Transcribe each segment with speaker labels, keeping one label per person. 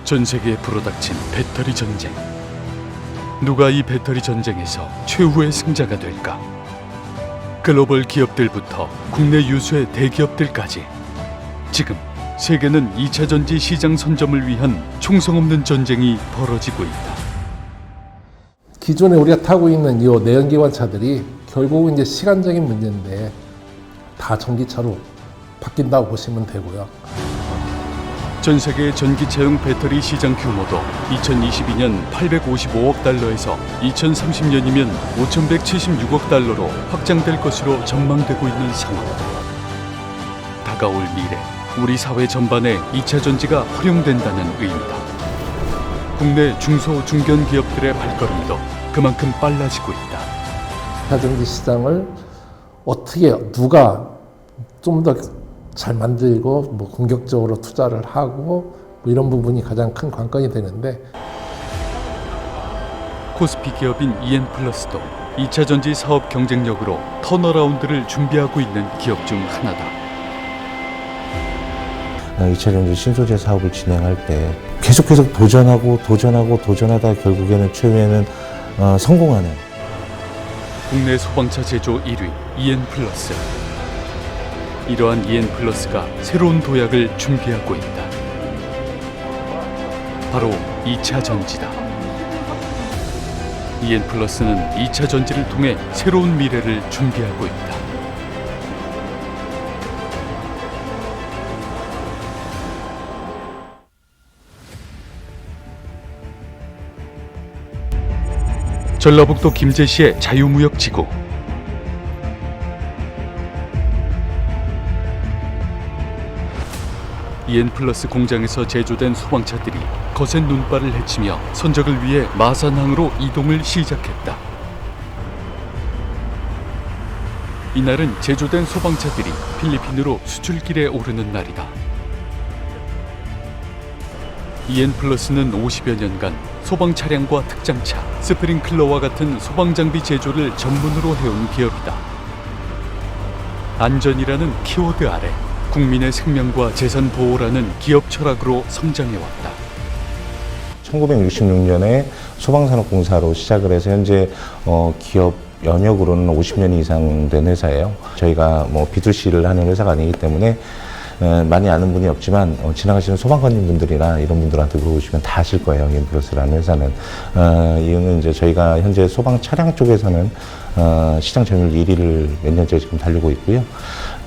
Speaker 1: 전 세계에 불어닥친 배터리 전쟁. 누가 이 배터리 전쟁에서 최후의 승자가 될까? 글로벌 기업들부터 국내 유수의 대기업들까지 지금 세계는 2차 전지 시장 선점을 위한 총성 없는 전쟁이 벌어지고 있다.
Speaker 2: 기존에 우리가 타고 있는 이 내연기관차들이 결국은 이제 시간적인 문제인데 다 전기차로 바뀐다고 보시면 되고요.
Speaker 1: 전 세계 전기차용 배터리 시장 규모도 2022년 855억 달러에서 2030년이면 5,176억 달러로 확장될 것으로 전망되고 있는 상황. 다가올 미래, 우리 사회 전반에 2차 전지가 활용된다는 의미다. 국내 중소 중견 기업들의 발걸음도 그만큼 빨라지고 있다.
Speaker 2: 2차 전지 시장을 어떻게 누가 좀 더 잘 만들고 공격적으로 투자를 하고 이런 부분이 가장 큰 관건이 되는데,
Speaker 1: 코스피 기업인 EN플러스도 2차 전지 사업 경쟁력으로 턴어라운드를 준비하고 있는 기업 중 하나다.
Speaker 3: 2차 전지 신소재 사업을 진행할 때 계속 도전하다 결국에는 최후에는 성공하는
Speaker 1: 국내 소방차 제조 1위 EN플러스. 이러한 EN플러스가 새로운 도약을 준비하고 있다. 바로 2차 전지다. EN플러스는 2차 전지를 통해 새로운 미래를 준비하고 있다. 전라북도 김제시의 자유무역지구. EN플러스 공장에서 제조된 소방차들이 거센 눈발을 헤치며 선적을 위해 마산항으로 이동을 시작했다. 이날은 제조된 소방차들이 필리핀으로 수출길에 오르는 날이다. EN플러스는 50여 년간 소방 차량과 특장차, 스프링클러와 같은 소방 장비 제조를 전문으로 해온 기업이다. 안전이라는 키워드 아래 국민의 생명과 재산 보호라는 기업 철학으로 성장해왔다.
Speaker 3: 1966년에 소방산업공사로 시작을 해서 현재 기업 연역으로는 50년 이상 된 회사예요. 저희가 B2C를 하는 회사가 아니기 때문에 많이 아는 분이 없지만 지나가시는 소방관님 분들이나 이런 분들한테 물어보시면 다 아실 거예요. EN플러스라는 회사는. 이유는 이제 저희가 현재 소방 차량 쪽에서는 시장 점유율 1위를 몇 년째 지금 달리고 있고요.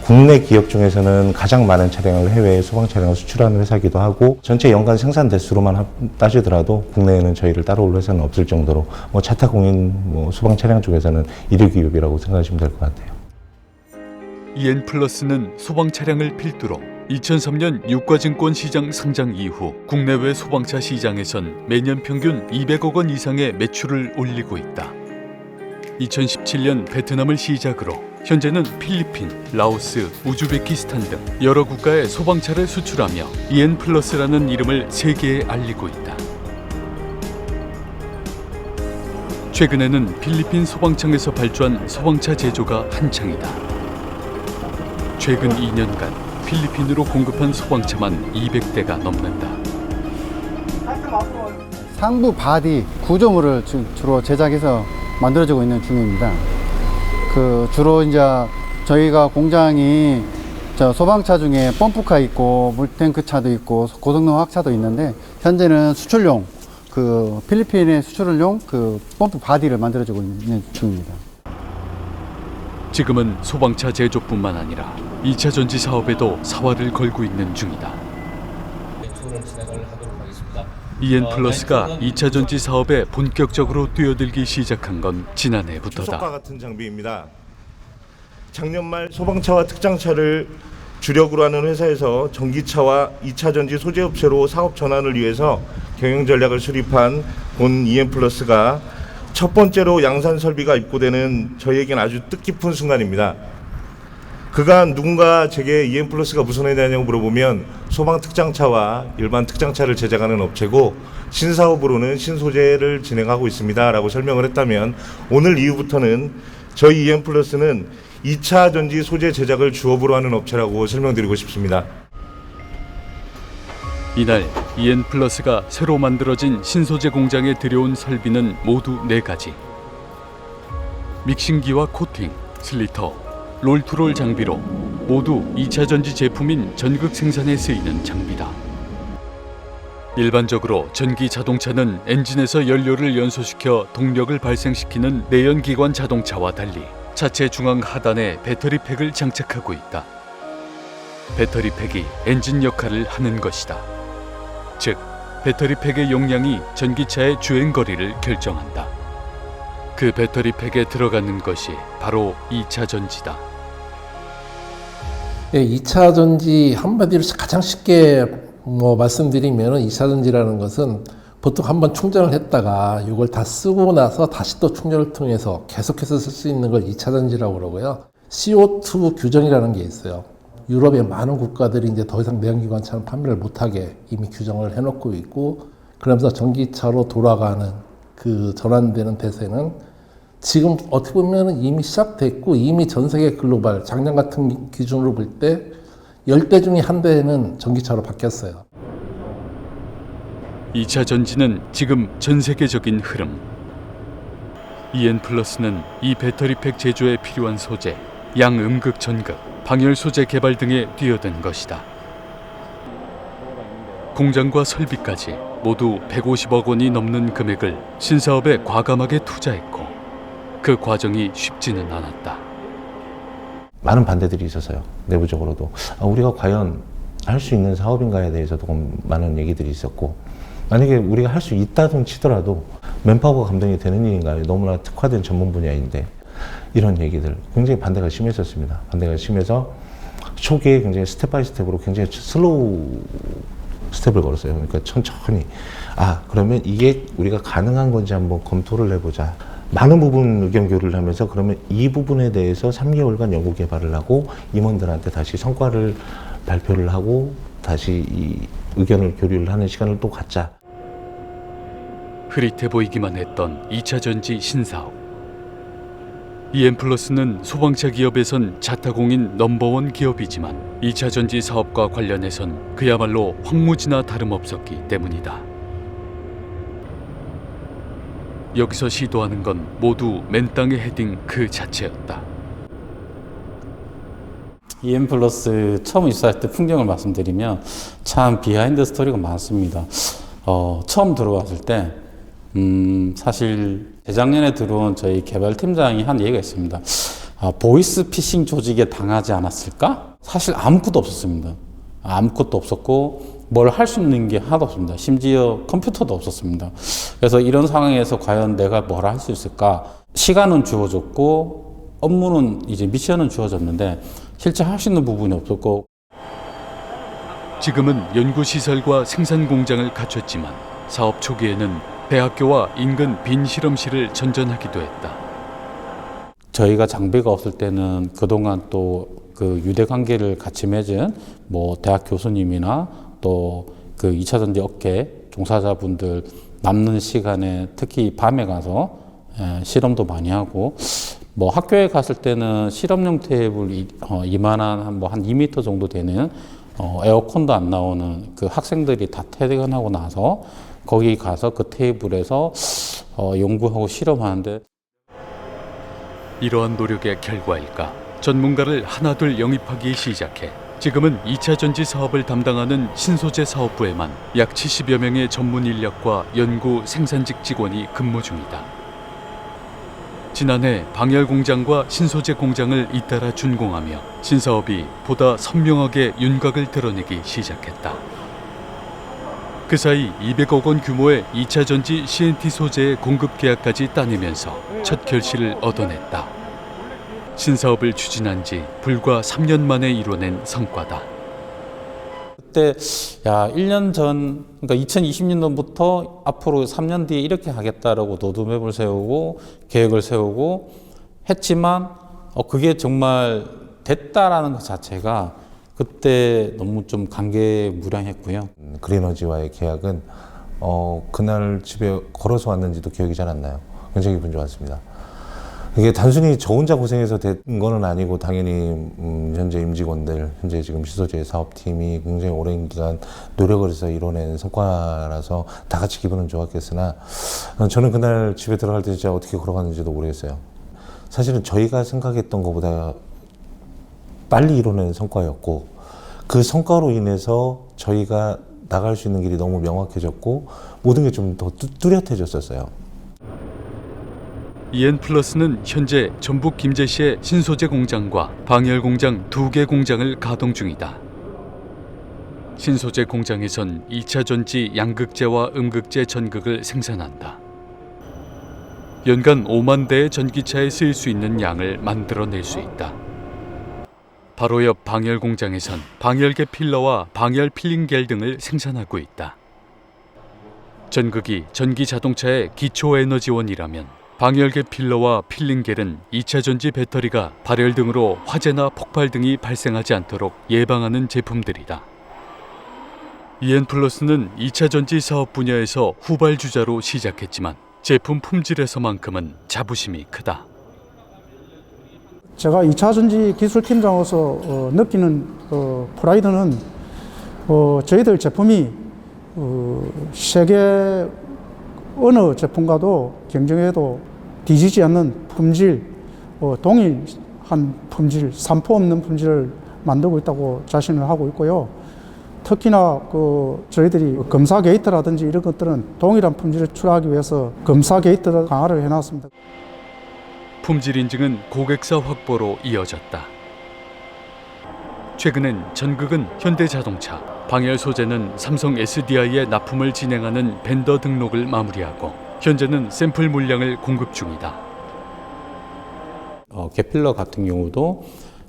Speaker 3: 국내 기업 중에서는 가장 많은 차량을 해외에 소방 차량을 수출하는 회사이기도 하고, 전체 연간 생산 대수로만 따지더라도 국내에는 저희를 따라올 회사는 없을 정도로 차타 공인 소방 차량 쪽에서는 1위 기업이라고 생각하시면 될 것 같아요.
Speaker 1: EN플러스는 소방 차량을 필두로 2003년 유가증권 시장 상장 이후 국내외 소방차 시장에선 매년 평균 200억 원 이상의 매출을 올리고 있다. 2017년 베트남을 시작으로 현재는 필리핀, 라오스, 우즈베키스탄 등 여러 국가에 소방차를 수출하며 EN플러스라는 이름을 세계에 알리고 있다. 최근에는 필리핀 소방청에서 발주한 소방차 제조가 한창이다. 최근 2년간 필리핀으로 공급한 소방차만 200대가 넘는다.
Speaker 4: 상부 바디 구조물을 주로 제작해서 만들어지고 있는 중입니다. 주로 이제 저희가 공장이 소방차 중에 펌프카 있고 물탱크 차도 있고 고성능 화학차도 있는데, 현재는 수출용 필리핀에 수출용 펌프 바디를 만들어지고 있는 중입니다.
Speaker 1: 지금은 소방차 제조뿐만 아니라 2차 전지 사업에도 사활을 걸고 있는 중이다. EN플러스가 2차 전지 사업에 본격적으로 뛰어들기 시작한 건 지난해부터다.
Speaker 5: 추석과 같은 장비입니다. 작년 말 소방차와 특장차를 주력으로 하는 회사에서 전기차와 2차 전지 소재업체로 사업 전환을 위해서 경영 전략을 수립한 본 EN플러스가 첫 번째로 양산 설비가 입고되는 저희에겐 아주 뜻깊은 순간입니다. 그간 누군가 제게 EN플러스가 무슨 회사냐고 물어보면 소방 특장차와 일반 특장차를 제작하는 업체고 신사업으로는 신소재를 진행하고 있습니다 라고 설명을 했다면, 오늘 이후부터는 저희 EN플러스는 2차 전지 소재 제작을 주업으로 하는 업체라고 설명드리고 싶습니다.
Speaker 1: 이날 EN플러스가 새로 만들어진 신소재 공장에 들여온 설비는 모두 4가지. 믹싱기와 코팅, 슬리터, 롤투롤 장비로 모두 2차 전지 제품인 전극 생산에 쓰이는 장비다. 일반적으로 전기 자동차는 엔진에서 연료를 연소시켜 동력을 발생시키는 내연기관 자동차와 달리 차체 중앙 하단에 배터리팩을 장착하고 있다. 배터리팩이 엔진 역할을 하는 것이다. 즉, 배터리팩의 용량이 전기차의 주행거리를 결정한다. 그 배터리팩에 들어가는 것이 바로 2차 전지다.
Speaker 2: 예, 2차 전지 한마디로 가장 쉽게 말씀드리면 2차 전지라는 것은 보통 한번 충전을 했다가 이걸 다 쓰고 나서 다시 또 충전을 통해서 계속해서 쓸 수 있는 걸 2차 전지라고 그러고요. CO2 규정이라는 게 있어요. 유럽의 많은 국가들이 이제 더 이상 내연기관차는 판매를 못하게 이미 규정을 해놓고 있고, 그러면서 전기차로 돌아가는 그 전환되는 대세는 지금 어떻게 보면 이미 시작됐고, 이미 전 세계 글로벌, 작년 같은 기준으로 볼 때 10대 중에 한 대는 전기차로 바뀌었어요.
Speaker 1: 2차 전지는 지금 전 세계적인 흐름. EN플러스는 이 배터리팩 제조에 필요한 소재, 양음극 전극, 방열 소재 개발 등에 뛰어든 것이다. 공장과 설비까지 모두 150억 원이 넘는 금액을 신사업에 과감하게 투자했고, 그 과정이 쉽지는 않았다.
Speaker 3: 많은 반대들이 있었어요. 내부적으로도. 우리가 과연 할 수 있는 사업인가에 대해서도 많은 얘기들이 있었고, 만약에 우리가 할 수 있다고 치더라도 맨파워가 감당이 되는 일인가요? 너무나 특화된 전문 분야인데, 이런 얘기들 굉장히 반대가 심했었습니다. 반대가 심해서 초기에 굉장히 스텝 바이 스텝으로 굉장히 슬로우 스텝을 걸었어요. 그러니까 천천히 그러면 이게 우리가 가능한 건지 한번 검토를 해보자. 많은 부분 의견 교류를 하면서 그러면 이 부분에 대해서 3개월간 연구 개발을 하고 임원들한테 다시 성과를 발표를 하고 다시 이 의견을 교류를 하는 시간을 또 갖자.
Speaker 1: 흐릿해 보이기만 했던 2차 전지 신사업. EN플러스는 소방차 기업에선 자타공인 넘버원 기업이지만 2차 전지 사업과 관련해선 그야말로 황무지나 다름없었기 때문이다. 여기서 시도하는 건 모두 맨땅에 헤딩 그 자체였다.
Speaker 6: EN플러스 처음 입사할 때 풍경을 말씀드리면 참 비하인드 스토리가 많습니다. 처음 들어왔을 때 사실 재작년에 들어온 저희 개발팀장이 한 얘기가 있습니다. 보이스 피싱 조직에 당하지 않았을까? 사실 아무것도 없었습니다. 아무것도 없었고 뭘 할 수 있는 게 하나도 없습니다. 심지어 컴퓨터도 없었습니다. 그래서 이런 상황에서 과연 내가 뭘 할 수 있을까? 시간은 주어졌고 업무는 이제 미션은 주어졌는데 실제 할 수 있는 부분이 없었고.
Speaker 1: 지금은 연구시설과 생산 공장을 갖췄지만 사업 초기에는 대학교와 인근 빈 실험실을 전전하기도 했다.
Speaker 6: 저희가 장비가 없을 때는 그동안 또 그 유대 관계를 같이 맺은 대학 교수님이나 또 그 2차 전지 업계 종사자분들 남는 시간에 특히 밤에 가서 실험도 많이 하고, 학교에 갔을 때는 실험용 테이블 이만한 한 2m 정도 되는 에어컨도 안 나오는 그 학생들이 다 퇴근하고 나서 거기 가서 그 테이블에서 연구하고 실험하는데,
Speaker 1: 이러한 노력의 결과일까? 전문가를 하나둘 영입하기 시작해 지금은 2차 전지 사업을 담당하는 신소재 사업부에만 약 70여 명의 전문 인력과 연구 생산직 직원이 근무 중이다. 지난해 방열 공장과 신소재 공장을 잇따라 준공하며 신사업이 보다 선명하게 윤곽을 드러내기 시작했다. 그 사이 200억 원 규모의 2차 전지 CNT 소재의 공급 계약까지 따내면서 첫 결실을 얻어냈다. 신사업을 추진한 지 불과 3년 만에 이뤄낸 성과다.
Speaker 6: 그때 1년 전, 그러니까 2020년도부터 앞으로 3년 뒤에 이렇게 하겠다라고 로드맵을 세우고 계획을 세우고 했지만 그게 정말 됐다라는 것 자체가 그때 너무 좀 감개무량했고요.
Speaker 3: 그린어지와의 계약은 그날 집에 걸어서 왔는지도 기억이 잘 안 나요. 굉장히 기분 좋았습니다. 이게 단순히 저 혼자 고생해서 된 거는 아니고 당연히 현재 임직원들, 현재 지금 시소재 사업팀이 굉장히 오랜 기간 노력을 해서 이뤄낸 성과라서 다 같이 기분은 좋았겠으나 저는 그날 집에 들어갈 때 진짜 어떻게 걸어갔는지도 모르겠어요. 사실은 저희가 생각했던 것보다 빨리 이뤄낸 성과였고 그 성과로 인해서 저희가 나갈 수 있는 길이 너무 명확해졌고 모든 게 좀 더 뚜렷해졌었어요.
Speaker 1: EN플러스는 현재 전북 김제시의 신소재 공장과 방열 공장 2개 공장을 가동 중이다. 신소재 공장에선 2차 전지 양극재와 음극재 전극을 생산한다. 연간 5만 대의 전기차에 쓰일 수 있는 양을 만들어낼 수 있다. 바로 옆 방열 공장에선 방열계 필러와 방열 필링겔 등을 생산하고 있다. 전극이 전기 자동차의 기초 에너지원이라면 방열계 필러와 필링겔은 2차 전지 배터리가 발열 등으로 화재나 폭발 등이 발생하지 않도록 예방하는 제품들이다. EN플러스는 2차 전지 사업 분야에서 후발주자로 시작했지만 제품 품질에서만큼은 자부심이 크다.
Speaker 7: 제가 2차 전지 기술팀장으로서 느끼는 프라이드는 저희들 제품이 세계 어느 제품과도 경쟁해도 뒤지지 않는 품질, 동일한 품질, 산포 없는 품질을 만들고 있다고 자신을 하고 있고요. 특히나 저희들이 검사 게이트라든지 이런 것들은 동일한 품질을 출하하기 위해서 검사 게이트를 강화를 해놨습니다.
Speaker 1: 품질 인증은 고객사 확보로 이어졌다. 최근엔 전극은 현대자동차, 방열 소재는 삼성 SDI에 납품을 진행하는 벤더 등록을 마무리하고 현재는 샘플 물량을 공급 중이다.
Speaker 6: 개필러 같은 경우도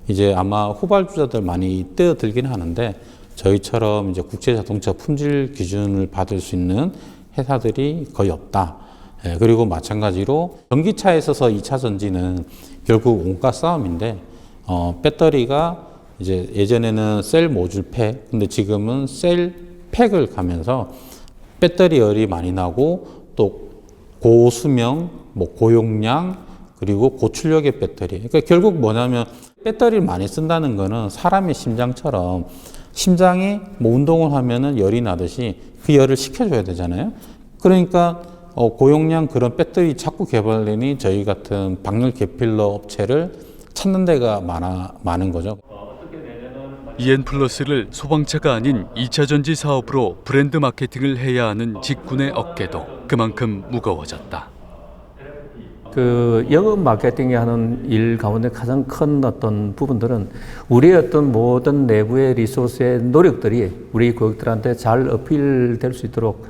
Speaker 6: 이제 아마 후발주자들 많이 뛰어들긴 하는데 저희처럼 이제 국제 자동차 품질 기준을 받을 수 있는 회사들이 거의 없다. 그리고 마찬가지로 전기차에 있어서 2차 전지는 결국 원가 싸움인데 배터리가 이제 예전에는 셀 모듈 팩, 근데 지금은 셀 팩을 가면서 배터리 열이 많이 나고 또 고수명, 고용량, 그리고 고출력의 배터리. 그러니까 결국 뭐냐면 배터리를 많이 쓴다는 거는 사람의 심장처럼 심장이 운동을 하면은 열이 나듯이 그 열을 식혀줘야 되잖아요. 그러니까 고용량 그런 배터리 자꾸 개발되니 저희 같은 방열 개필러 업체를 찾는 데가 많은 거죠.
Speaker 1: EN플러스를 소방차가 아닌 2차 전지 사업으로 브랜드 마케팅을 해야 하는 직군의 어깨도 그만큼 무거워졌다.
Speaker 8: 영업 마케팅이 하는 일 가운데 가장 큰 어떤 부분들은 우리의 어떤 모든 내부의 리소스의 노력들이 우리 고객들한테 잘 어필될 수 있도록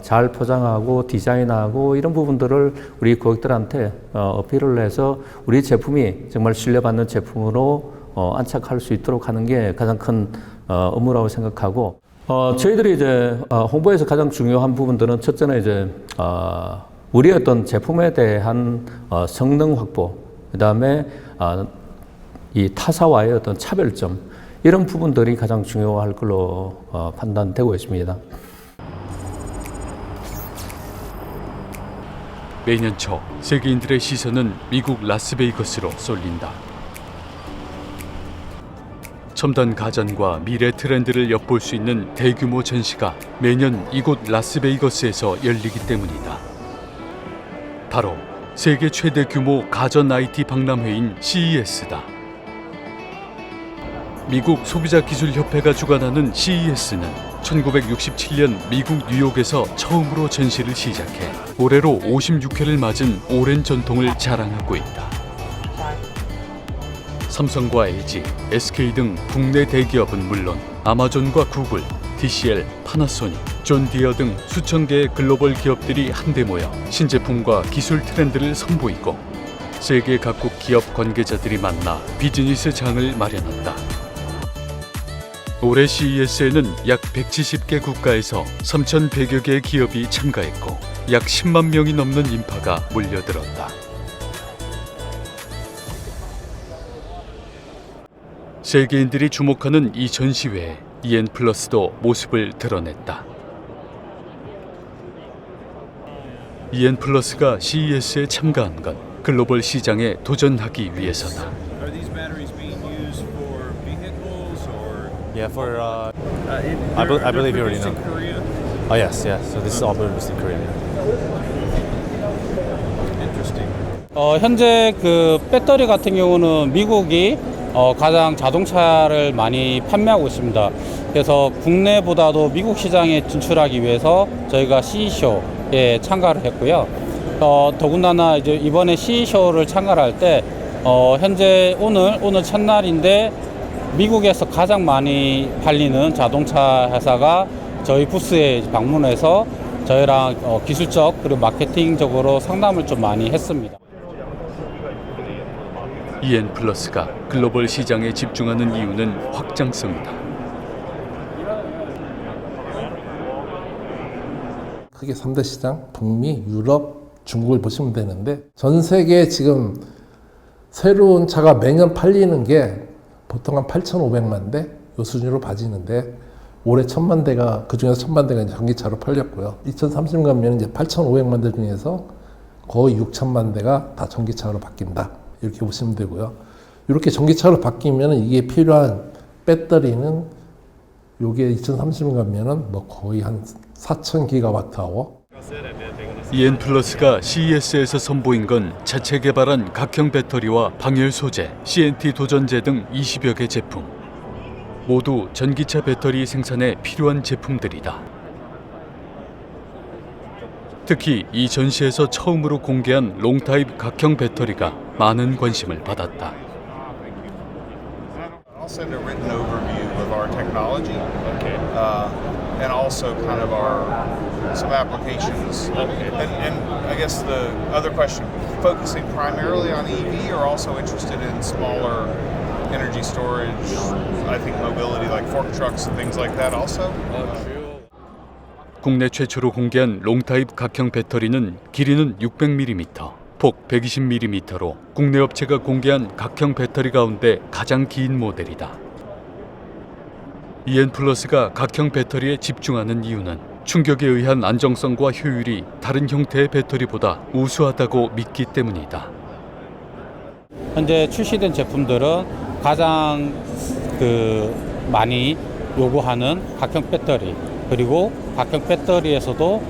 Speaker 8: 잘 포장하고 디자인하고 이런 부분들을 우리 고객들한테 어필을 해서 우리 제품이 정말 신뢰받는 제품으로 안착할 수 있도록 하는 게 가장 큰 업무라고 생각하고 저희들이 이제 홍보에서 가장 중요한 부분들은 첫째는 이제 우리 어떤 제품에 대한 성능 확보, 그다음에 이 타사와의 어떤 차별점 이런 부분들이 가장 중요할 걸로 판단되고 있습니다.
Speaker 1: 매년 초 세계인들의 시선은 미국 라스베이거스로 쏠린다. 첨단 가전과 미래 트렌드를 엿볼 수 있는 대규모 전시가 매년 이곳 라스베이거스에서 열리기 때문이다. 바로 세계 최대 규모 가전 IT 박람회인 CES다. 미국 소비자기술협회가 주관하는 CES는 1967년 미국 뉴욕에서 처음으로 전시를 시작해 올해로 56회를 맞은 오랜 전통을 자랑하고 있다. 삼성과 LG, SK 등 국내 대기업은 물론 아마존과 구글, TCL, 파나소닉, 존 디어 등 수천 개의 글로벌 기업들이 한데 모여 신제품과 기술 트렌드를 선보이고 세계 각국 기업 관계자들이 만나 비즈니스 장을 마련한다. 올해 CES에는 약 170개 국가에서 3,100여 개의 기업이 참가했고 약 10만 명이 넘는 인파가 몰려들었다. 세계인들이 주목하는 이 전시회에 EN플러스도 모습을 드러냈다. EN플러스가 CES에 참가한 건 글로벌 시장에 도전하기 위해서다.
Speaker 9: Are these batteries being used for vehicles or?
Speaker 10: Yeah, for I believe you already know.
Speaker 9: In Korea?
Speaker 10: Oh yes, yes. So this is all produced in Korea.
Speaker 9: Interesting.
Speaker 6: 현재 그 배터리 같은 경우는 미국이 가장 자동차를 많이 판매하고 있습니다. 그래서 국내보다도 미국 시장에 진출하기 위해서 저희가 CE쇼에 참가를 했고요. 더군다나 이제 이번에 CE쇼를 참가할 때 현재 오늘 첫날인데 미국에서 가장 많이 팔리는 자동차 회사가 저희 부스에 방문해서 저희랑 기술적 그리고 마케팅적으로 상담을 좀 많이 했습니다.
Speaker 1: EN플러스가 글로벌 시장에 집중하는 이유는 확장성이다.
Speaker 2: 크게 3대 시장, 북미, 유럽, 중국을 보시면 되는데 전 세계에 지금 새로운 차가 매년 팔리는 게 보통 한 8,500만 대 이 수준으로 봐지는데 올해 1,000만 대가 그중에서 1,000만 대가 이제 전기차로 팔렸고요. 2030년 가면 이제 8,500만 대 중에서 거의 6,000만 대가 다 전기차로 바뀐다. 이렇게 보시면 되고요. 이렇게 전기차로 바뀌면 이게 필요한 배터리는 요게 2030년 가면은 뭐 거의 한 4,000기가와트아워.
Speaker 1: EN플러스가 CES에서 선보인 건 자체 개발한 각형 배터리와 방열 소재, CNT 도전제 등 20여 개 제품. 모두 전기차 배터리 생산에 필요한 제품들이다. 특히 이 전시에서 처음으로 공개한 롱타입 각형 배터리가 많은 관심을 받았다.
Speaker 9: I'll send a written overview of our technology. Okay. And also kind of some applications. And I guess the other question, focusing primarily on EV or also interested in smaller energy storage, I think mobility like fork trucks and things like that also?
Speaker 1: 국내 최초로 공개한 롱타입 각형 배터리는 길이는 600mm, 폭 120mm로 국내 업체가 공개한 각형 배터리 가운데 가장 긴 모델이다. EN플러스가 각형 배터리에 집중하는 이유는 충격에 의한 안정성과 효율이 다른 형태의 배터리보다 우수하다고 믿기 때문이다.
Speaker 6: 현재 출시된 제품들은 가장 많이 요구하는 각형 배터리, 그리고 각형 배터리에서도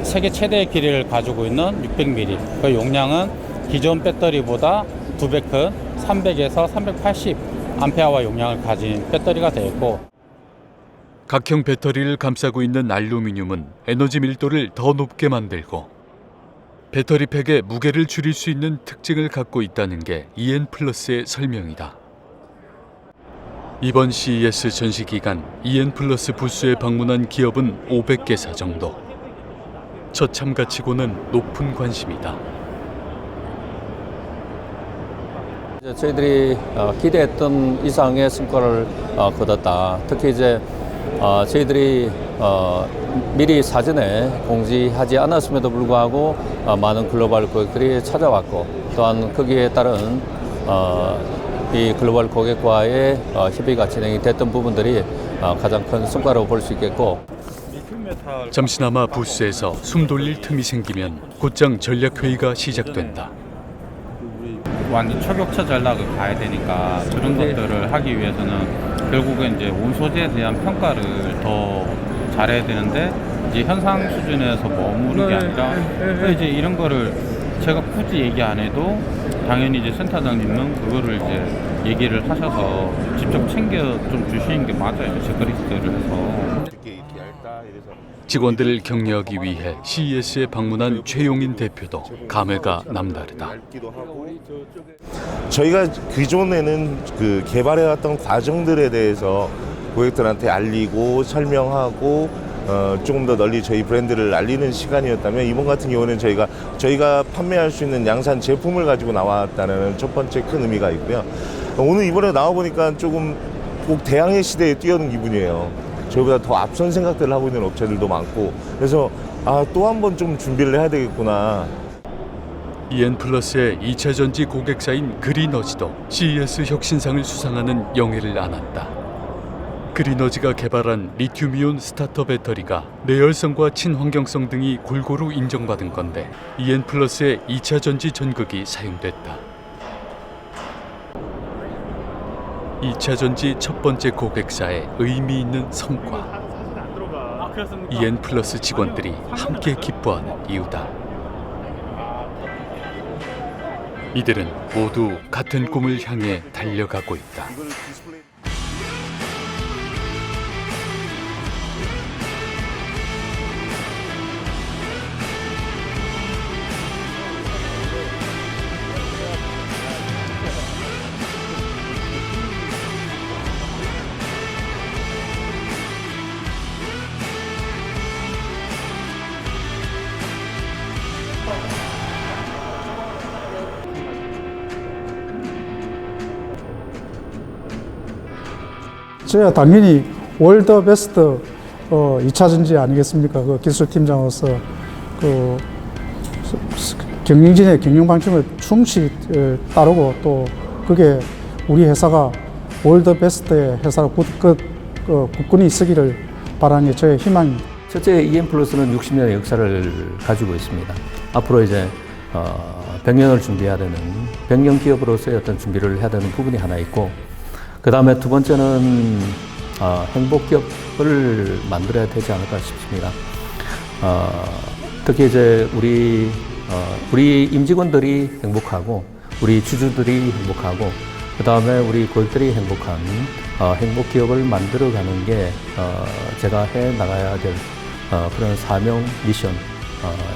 Speaker 6: 세계 최대의 길이를 가지고 있는 600mm. 그 용량은 기존 배터리보다 2배 큰 300에서 380 암페어와 용량을 가진 배터리가 되었고,
Speaker 1: 각형 배터리를 감싸고 있는 알루미늄은 에너지 밀도를 더 높게 만들고 배터리 팩의 무게를 줄일 수 있는 특징을 갖고 있다는 게 EN플러스의 설명이다. 이번 CES 전시 기간 EN플러스 부스에 방문한 기업은 500개사 정도. 첫 참가치고는 높은 관심이다.
Speaker 8: 저희들이 기대했던 이상의 성과를 거뒀다. 특히 이제 저희들이 미리 사전에 공지하지 않았음에도 불구하고 많은 글로벌 고객들이 찾아왔고, 또한 거기에 따른 이 글로벌 고객과의 협의가 진행이 됐던 부분들이 가장 큰 성과로 볼 수 있겠고,
Speaker 1: 잠시나마 부스에서 숨 돌릴 틈이 생기면 곧장 전략회의가 시작된다.
Speaker 6: 완전 초격차 전략을 가야 되니까 그런 것들을 하기 위해서는 결국엔 이제 온 소재에 대한 평가를 더 잘해야 되는데, 이제 현상 수준에서 머무르는 게 아니라 이제 이런 거를 제가 굳이 얘기 안 해도 당연히 이제 센터장님은 그거를 이제 얘기를 하셔서 직접 챙겨 좀 주시는 게 맞아요. 체크리스트를 해서.
Speaker 1: 직원들을 격려하기 위해 CES에 방문한 최용인 대표도 감회가 남다르다.
Speaker 5: 저희가 기존에는 그 개발해왔던 과정들에 대해서 고객들한테 알리고 설명하고 조금 더 널리 저희 브랜드를 알리는 시간이었다면, 이번 같은 경우는 저희가 판매할 수 있는 양산 제품을 가지고 나왔다는 첫 번째 큰 의미가 있고요. 오늘 이번에 나와 보니까 조금 꼭 대항해 시대에 뛰어든 기분이에요. 저희보다 더 앞선 생각들을 하고 있는 업체들도 많고, 그래서 또 한 번 좀 준비를 해야 되겠구나.
Speaker 1: EN플러스의 2차 전지 고객사인 그린어지도 CES 혁신상을 수상하는 영예를 안았다. 그리너지가 개발한 리튬이온 스타터 배터리가 내열성과 친환경성 등이 골고루 인정받은 건데 EN플러스의 2차 전지 전극이 사용됐다. 2차 전지 첫 번째 고객사의 의미 있는 성과. EN플러스 직원들이 함께 기뻐하는 이유다. 이들은 모두 같은 꿈을 향해 달려가고 있다.
Speaker 7: 제가 당연히 월드 베스트 2차 전지 아니겠습니까? 그 기술팀장으로서 그 경영진의 경영 방침을 충실히 따르고 또 그게 우리 회사가 월드 베스트의 회사로 굳건히 있으기를 바라는 게 저의 희망입니다.
Speaker 8: 첫째, EN플러스는 60년의 역사를 가지고 있습니다. 앞으로 이제 100년을 준비해야 되는 100년 기업으로서의 어떤 준비를 해야 되는 부분이 하나 있고, 그 다음에 두 번째는 행복 기업을 만들어야 되지 않을까 싶습니다. 특히 이제 우리 임직원들이 행복하고, 우리 주주들이 행복하고, 그 다음에 우리 고객들이 행복한 행복 기업을 만들어가는 게 제가 해 나가야 될 그런 사명, 미션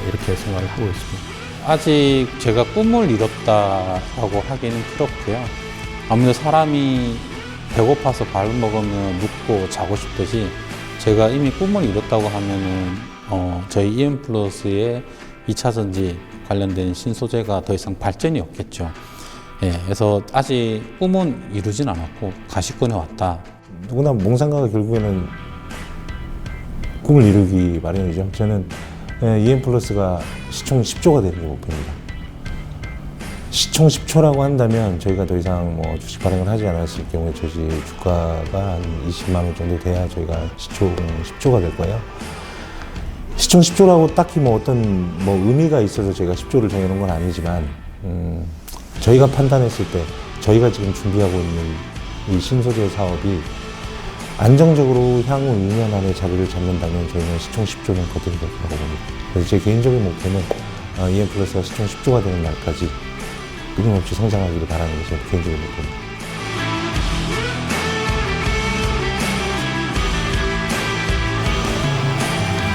Speaker 8: 이렇게 생각을 하고 있습니다.
Speaker 6: 아직 제가 꿈을 이뤘다라고 하기는 그렇고요. 아무래도 사람이 배고파서 밥을 먹으면 눕고 자고 싶듯이 제가 이미 꿈을 이뤘다고 하면은 저희 EN플러스의 2차 전지 관련된 신소재가 더 이상 발전이 없겠죠. 예, 그래서 아직 꿈은 이루진 않았고 가시권에 왔다.
Speaker 3: 누구나 몽상가가 결국에는 꿈을 이루기 마련이죠. 저는 EN플러스가 시총 10조가 되는 게 목표입니다. 시총 10초라고 한다면 저희가 더 이상 뭐 주식 발행을 하지 않았을 경우에 저희 주가가 한 20만 원 정도 돼야 저희가 시총 10조가 될 거예요. 시총 10조라고 딱히 뭐 어떤 뭐 의미가 있어서 저희가 10조를 정해놓은 건 아니지만 저희가 판단했을 때 저희가 지금 준비하고 있는 이 신소재 사업이 안정적으로 향후 2년 안에 자리를 잡는다면 저희는 시총 10조는 거둬야 될 거라고 봅니다. 그래서 제 개인적인 목표는 EN플러스가 시총 10조가 되는 날까지 끊임없이 성장하기를 바라는 게 제 개인적인 목표입니다.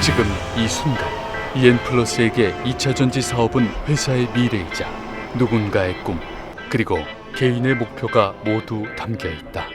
Speaker 1: 지금 이 순간 EN플러스에게 2차 전지 사업은 회사의 미래이자 누군가의 꿈, 그리고 개인의 목표가 모두 담겨 있다.